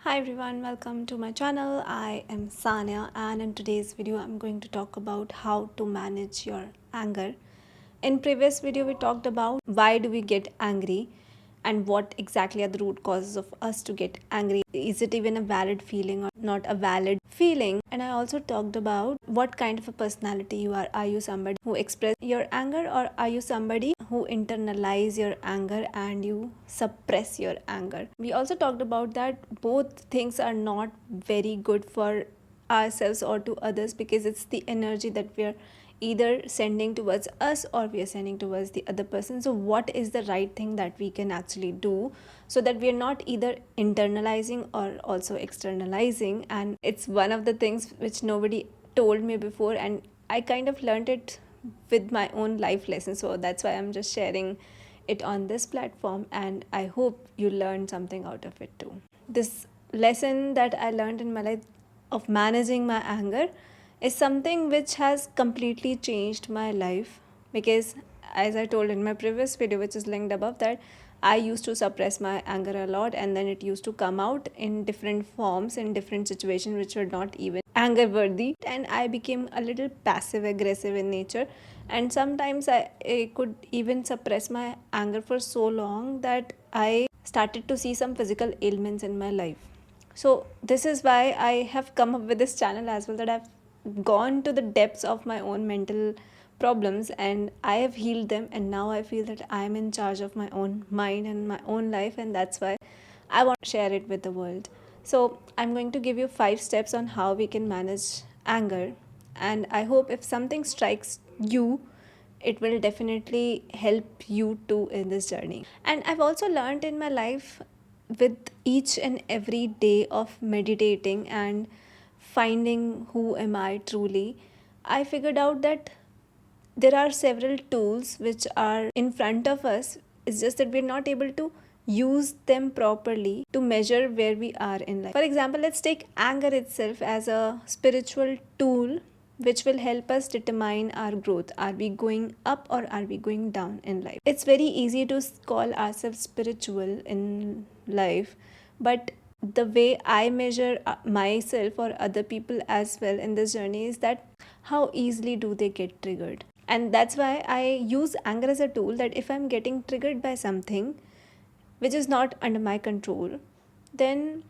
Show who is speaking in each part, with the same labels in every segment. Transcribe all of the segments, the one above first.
Speaker 1: Hi everyone, welcome to my channel. I am Sanya, and in today's video I'm going to talk about how to manage your anger. In previous video we talked about why do we get angry and what exactly are the root causes of us to get angry. Is it even a valid feeling or not a valid feeling? And I also talked about what kind of a personality you are. Are you somebody who express your anger, or are you somebody who internalize your anger and you suppress your anger? We also talked about that both things are not very good for ourselves or to others, because it's the energy that we are either sending towards us or we are sending towards the other person. So what is the right thing that we can actually do so that we are not either internalizing or also externalizing? And it's one of the things which nobody told me before, and I kind of learned it with my own life lesson. So that's why I'm just sharing it on this platform, and I hope you learned something out of it too. This lesson that I learned in my life of managing my anger is something which has completely changed my life, because as I told in my previous video, which is linked above, that I used to suppress my anger a lot, and then it used to come out in different forms in different situations which were not even anger worthy, and I became a little passive aggressive in nature. And sometimes I could even suppress my anger for so long that I started to see some physical ailments in my life. So this is why I have come up with this channel as well, that I've gone to the depths of my own mental problems and I have healed them, and now I feel that I am in charge of my own mind and my own life, and that's why I want to share it with the world. So I'm going to give you 5 steps on how we can manage anger, and I hope if something strikes you, it will definitely help you too in this journey. And I've also learned in my life, with each and every day of meditating and finding who am I truly, I figured out that there are several tools which are in front of us. It's just that we're not able to use them properly to measure where we are in life. For example, let's take anger itself as a spiritual tool which will help us determine our growth. Are we going up or are we going down in life? It's very easy to call ourselves spiritual in life, but the way I measure myself or other people as well in this journey is that how easily do they get triggered. And that's why I use anger as a tool, that if I'm getting triggered by something which is not under my control, then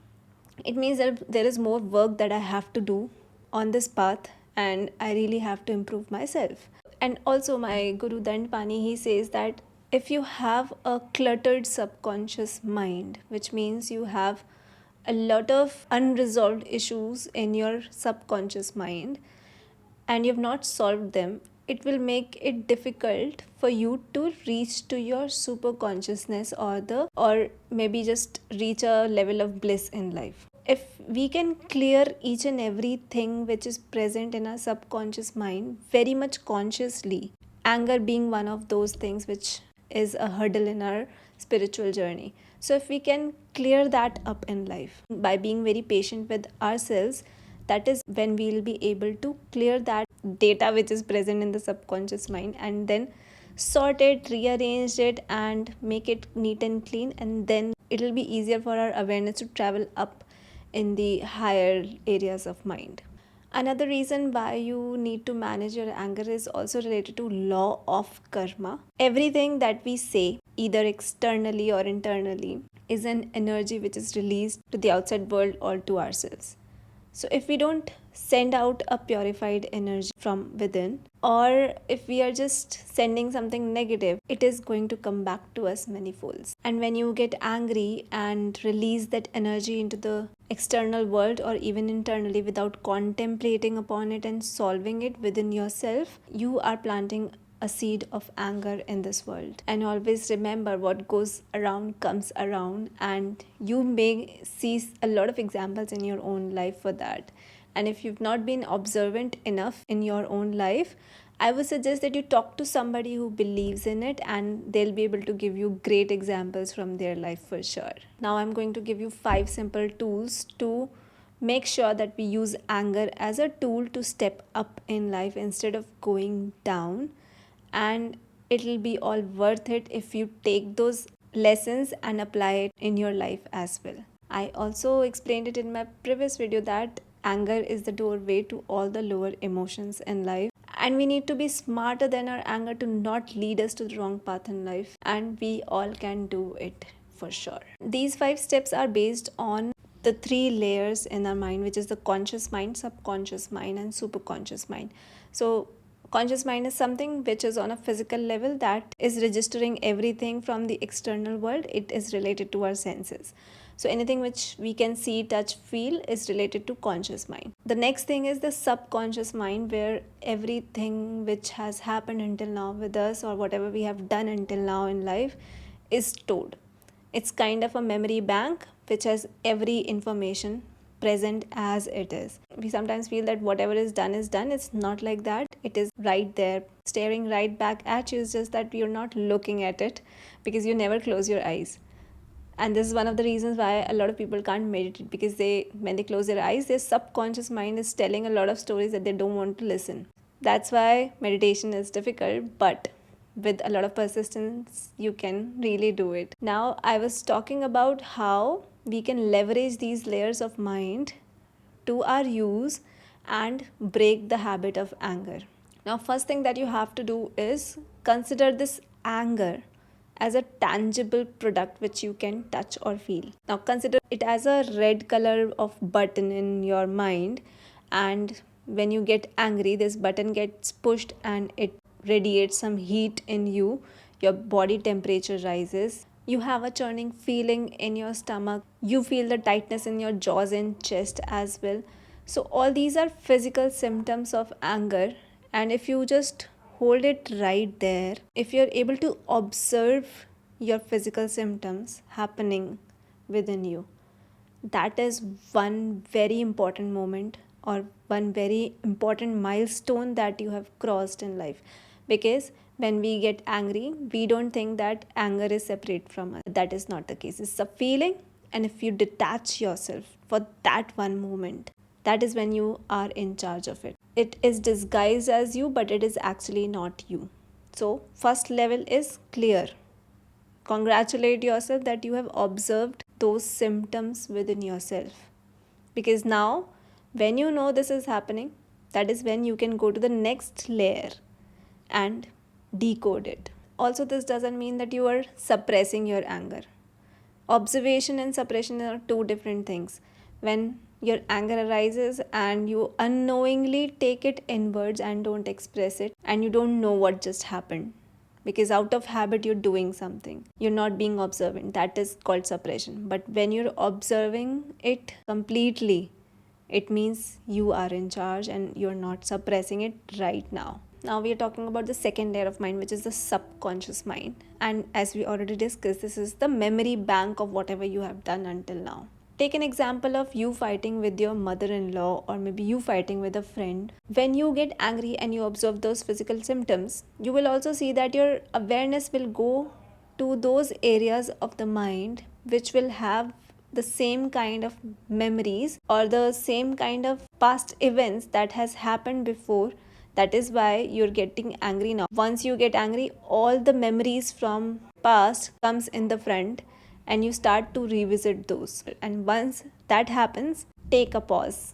Speaker 1: it means that there is more work that I have to do on this path, and I really have to improve myself. And also, my Guru Dandpani, he says that if you have a cluttered subconscious mind, which means you have a lot of unresolved issues in your subconscious mind, and you've not solved them, it will make it difficult for you to reach to your super consciousness, or maybe just reach a level of bliss in life. If we can clear each and everything which is present in our subconscious mind very much consciously, anger being one of those things which is a hurdle in our spiritual journey. So if we can clear that up in life by being very patient with ourselves, that is when we'll be able to clear that data which is present in the subconscious mind, and then sort it, rearrange it, and make it neat and clean, and then it'll be easier for our awareness to travel up in the higher areas of mind. Another reason why you need to manage your anger is also related to law of karma. Everything that we say, either externally or internally, is an energy which is released to the outside world or to ourselves. So if we don't send out a purified energy from within, or if we are just sending something negative, it is going to come back to us many folds. And when you get angry and release that energy into the external world or even internally without contemplating upon it and solving it within yourself, you are planting a seed of anger in this world. And always remember, what goes around comes around, and you may see a lot of examples in your own life for that. And if you've not been observant enough in your own life, I would suggest that you talk to somebody who believes in it, and they'll be able to give you great examples from their life for sure. Now I'm going to give you 5 simple tools to make sure that we use anger as a tool to step up in life instead of going down, and it'll be all worth it if you take those lessons and apply it in your life as well. I also explained it in my previous video that anger is the doorway to all the lower emotions in life. And we need to be smarter than our anger to not lead us to the wrong path in life. And we all can do it for sure. These 5 steps are based on the 3 layers in our mind, which is the conscious mind, subconscious mind, and superconscious mind. So conscious mind is something which is on a physical level, that is registering everything from the external world. It is related to our senses. So anything which we can see, touch, feel is related to conscious mind. The next thing is the subconscious mind, where everything which has happened until now with us, or whatever we have done until now in life, is stored. It's kind of a memory bank which has every information present as it is. We sometimes feel that whatever is done is done. It's not like that. It is right there, staring right back at you. It's just that you're not looking at it because you never close your eyes. And this is one of the reasons why a lot of people can't meditate, because when they close their eyes, their subconscious mind is telling a lot of stories that they don't want to listen. That's why meditation is difficult, but with a lot of persistence you can really do it. Now I was talking about how we can leverage these layers of mind to our use and break the habit of anger. Now first thing that you have to do is consider this anger as a tangible product which you can touch or feel. Now consider it as a red color of button in your mind, and when you get angry, this button gets pushed and it radiates some heat in you. Your body temperature rises. You have a churning feeling in your stomach. You feel the tightness in your jaws and chest as well. So all these are physical symptoms of anger, and if you just hold it right there, if you're able to observe your physical symptoms happening within you, that is one very important moment, or one very important milestone that you have crossed in life. Because when we get angry, we don't think that anger is separate from us. That is not the case. It's a feeling, and if you detach yourself for that one moment, that is when you are in charge of it. It is disguised as you, but it is actually not you. So first level is clear. Congratulate yourself that you have observed those symptoms within yourself. Because now, when you know this is happening, that is when you can go to the next layer and decode it. Also, this doesn't mean that you are suppressing your anger. Observation and suppression are two different things. When your anger arises and you unknowingly take it inwards and don't express it, and you don't know what just happened, because out of habit you're doing something, you're not being observant, that is called suppression. But when you're observing it completely, it means you are in charge and you're not suppressing it right now. Now we are talking about the second layer of mind, which is the subconscious mind. And as we already discussed, this is the memory bank of whatever you have done until now. Take an example of you fighting with your mother-in-law, or maybe you fighting with a friend. When you get angry and you observe those physical symptoms, you will also see that your awareness will go to those areas of the mind which will have the same kind of memories, or the same kind of past events that has happened before. That is why you're getting angry now. Once you get angry, all the memories from past comes in the front, and you start to revisit those. And once that happens, take a pause.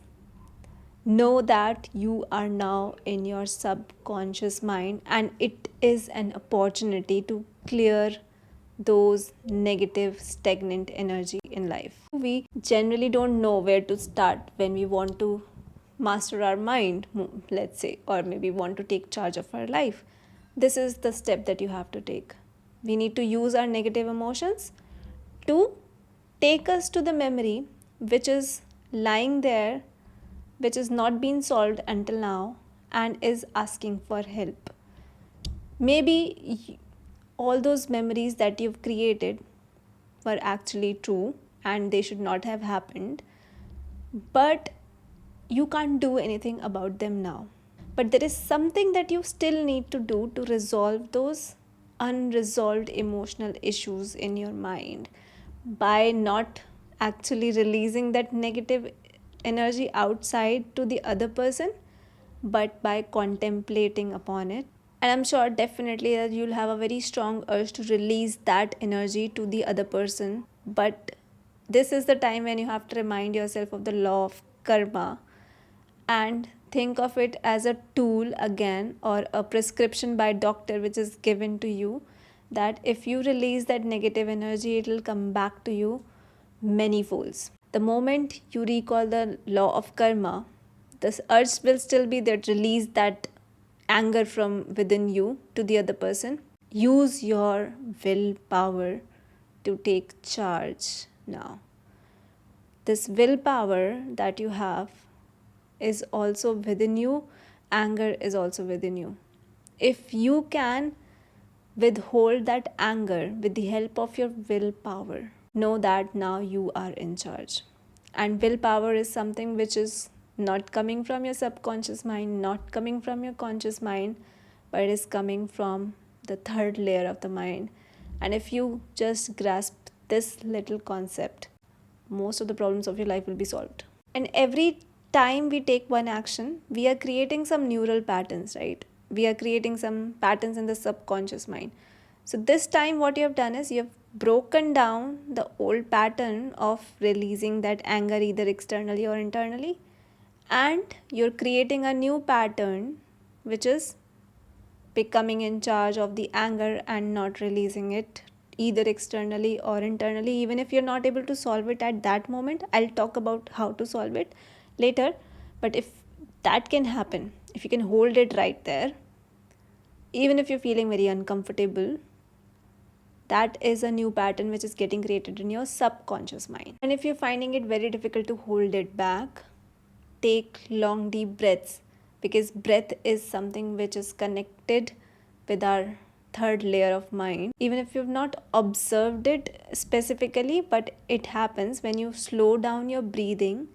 Speaker 1: Know that you are now in your subconscious mind, and it is an opportunity to clear those negative stagnant energy in life. We generally don't know where to start when we want to master our mind, let's say, or maybe want to take charge of our life. This is the step that you have to take. We need to use our negative emotions to take us to the memory which is lying there, which is not been solved until now, and is asking for help. Maybe all those memories that you've created were actually true and they should not have happened, but you can't do anything about them now. But there is something that you still need to do to resolve those unresolved emotional issues in your mind, by not actually releasing that negative energy outside to the other person, but by contemplating upon it. And I'm sure definitely that you'll have a very strong urge to release that energy to the other person, but This is the time when you have to remind yourself of the law of karma and think of it as a tool again, or a prescription by doctor which is given to you, that if you release that negative energy, it will come back to you many folds. The moment you recall the law of karma, this urge will still be there to release that anger from within you to the other person. Use your willpower to take charge now. This willpower that you have is also within you, anger is also within you. If you can withhold that anger with the help of your willpower, know that now you are in charge. And willpower is something which is not coming from your subconscious mind, not coming from your conscious mind, but it is coming from the third layer of the mind. And if you just grasp this little concept, most of the problems of your life will be solved. And every time we take one action, we are creating some neural patterns, right? We are creating some patterns in the subconscious mind. So this time what you have done is you have broken down the old pattern of releasing that anger either externally or internally, and you're creating a new pattern which is becoming in charge of the anger and not releasing it either externally or internally. Even if you're not able to solve it at that moment, I'll talk about how to solve it later. But if that can happen, if you can hold it right there, even if you're feeling very uncomfortable, that is a new pattern which is getting created in your subconscious mind. And if you're finding it very difficult to hold it back, take long deep breaths, because breath is something which is connected with our third layer of mind. Even if you've not observed it specifically, but it happens when you slow down your breathing,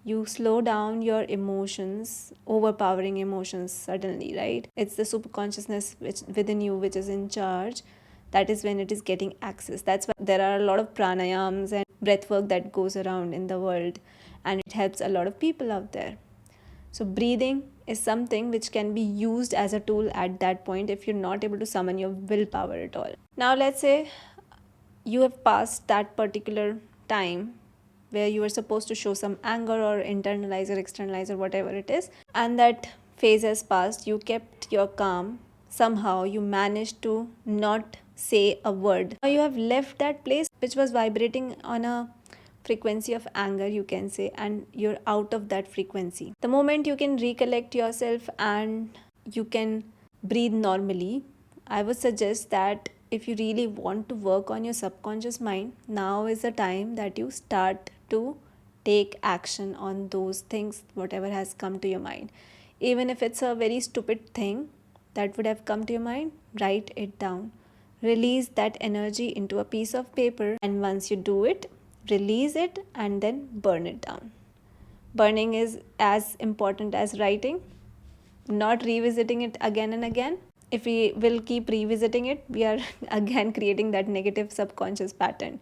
Speaker 1: you slow down your emotions, overpowering emotions suddenly, right? It's the superconsciousness which within you which is in charge. That is when it is getting access. That's why there are a lot of pranayams and breath work that goes around in the world, and it helps a lot of people out there. So breathing is something which can be used as a tool at that point if you're not able to summon your willpower at all. Now let's say you have passed that particular time where you are supposed to show some anger or internalize or externalize or whatever it is, and that phase has passed. You kept your calm, somehow you managed to not say a word. Now you have left that place which was vibrating on a frequency of anger, you can say, and you're out of that frequency. The moment you can recollect yourself and you can breathe normally, I would suggest that if you really want to work on your subconscious mind, now is the time that you start to take action on those things, whatever has come to your mind. Even if it's a very stupid thing that would have come to your mind, write it down. Release that energy into a piece of paper, and once you do it, release it and then burn it down. Burning is as important as writing, not revisiting it again and again. If we will keep revisiting it, we are again creating that negative subconscious pattern.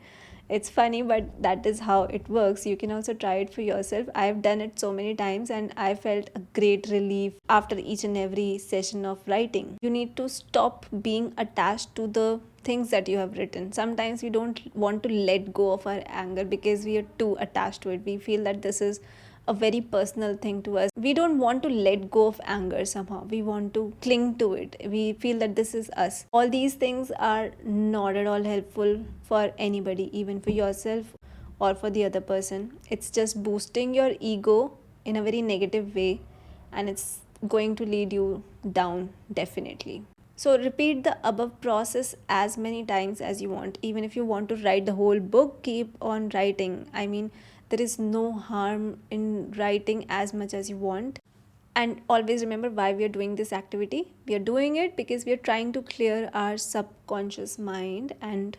Speaker 1: It's funny, but that is how it works. You can also try it for yourself. I've done it so many times and I felt a great relief after each and every session of writing. You need to stop being attached to the things that you have written. Sometimes we don't want to let go of our anger because we are too attached to it. We feel that this is a very personal thing to us. We don't want to let go of anger somehow. We want to cling to it. We feel that this is us. All these things are not at all helpful for anybody, even for yourself or for the other person. It's just boosting your ego in a very negative way, and it's going to lead you down definitely. So repeat the above process as many times as you want. Even if you want to write the whole book, keep on writing. I mean, there is no harm in writing as much as you want. And always remember why we are doing this activity. We are doing it because we are trying to clear our subconscious mind. And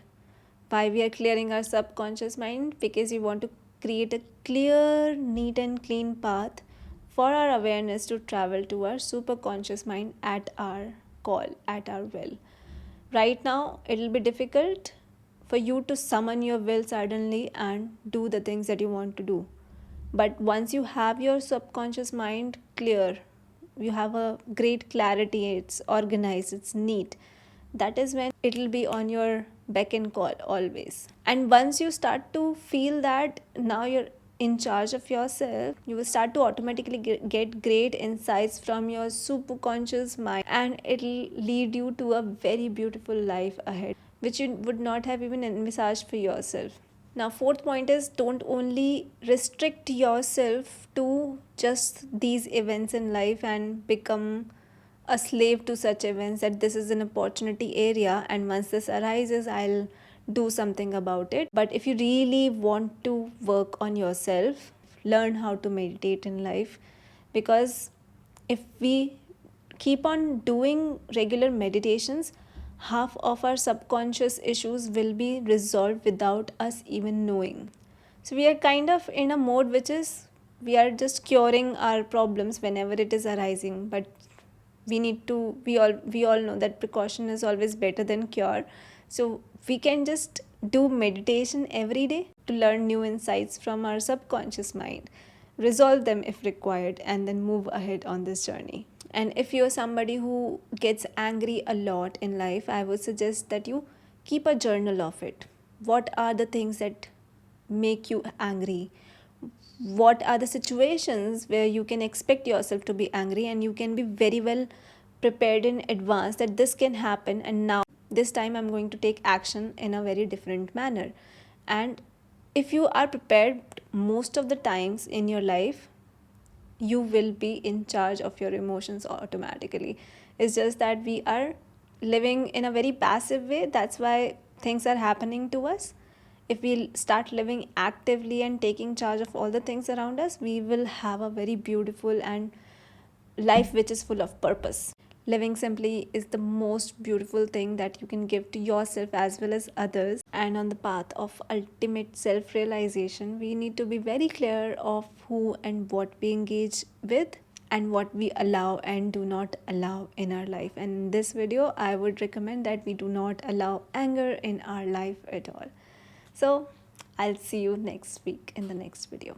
Speaker 1: why we are clearing our subconscious mind? Because we want to create a clear, neat and clean path for our awareness to travel to our superconscious mind at our call, at our will. Right now, it'll be difficult for you to summon your will suddenly and do the things that you want to do. But once you have your subconscious mind clear, you have a great clarity, it's organized, it's neat, that is when it'll be on your beck and call always. And once you start to feel that now you're in charge of yourself, you will start to automatically get great insights from your superconscious mind, and it'll lead you to a very beautiful life ahead, which you would not have even envisaged for yourself. Now, fourth point is, don't only restrict yourself to just these events in life and become a slave to such events, that this is an opportunity area and once this arises, I'll do something about it. But if you really want to work on yourself, learn how to meditate in life, because if we keep on doing regular meditations, half of our subconscious issues will be resolved without us even knowing. So we are kind of in a mode which is, we are just curing our problems whenever it is arising, but we all know that precaution is always better than cure. So we can just do meditation every day to learn new insights from our subconscious mind, resolve them if required, and then move ahead on this journey. And if you're somebody who gets angry a lot in life, I would suggest that you keep a journal of it. What are the things that make you angry? What are the situations where you can expect yourself to be angry, and you can be very well prepared in advance that this can happen, and now this time I'm going to take action in a very different manner. And if you are prepared most of the times in your life, you will be in charge of your emotions automatically. It's just that we are living in a very passive way, that's why things are happening to us. If we start living actively and taking charge of all the things around us, we will have a very beautiful and life which is full of purpose. Living simply is the most beautiful thing that you can give to yourself as well as others. And on the path of ultimate self realization, we need to be very clear of who and what we engage with, and what we allow and do not allow in our life. And in this video, I would recommend that we do not allow anger in our life at all. So, I'll see you next week in the next video.